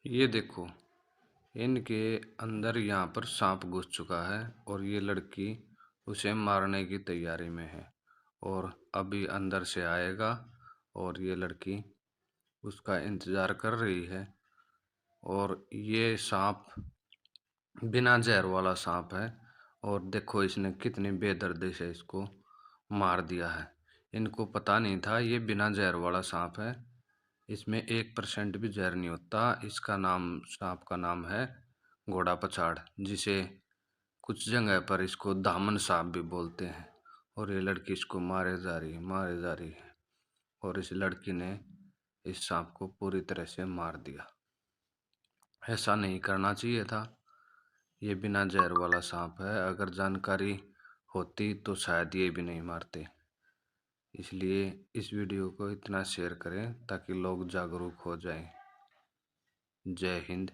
ये देखो, इनके अंदर यहाँ पर सांप घुस चुका है और ये लड़की उसे मारने की तैयारी में है और अभी अंदर से आएगा और ये लड़की उसका इंतजार कर रही है। और ये सांप बिना जहर वाला सांप है और देखो इसने कितनी बेदर्दी से इसको मार दिया है। इनको पता नहीं था ये बिना जहर वाला सांप है। इसमें 1% भी जहर नहीं होता। इसका नाम सांप का नाम है घोड़ा पछाड़, जिसे कुछ जगह पर इसको दामन सांप भी बोलते हैं। और ये लड़की इसको मारे जा रही है और इस लड़की ने इस सांप को पूरी तरह से मार दिया। ऐसा नहीं करना चाहिए था। ये बिना जहर वाला सांप है, अगर जानकारी होती तो शायद ये भी नहीं मारते। इसलिए इस वीडियो को इतना शेयर करें ताकि लोग जागरूक हो जाएं। जय हिंद।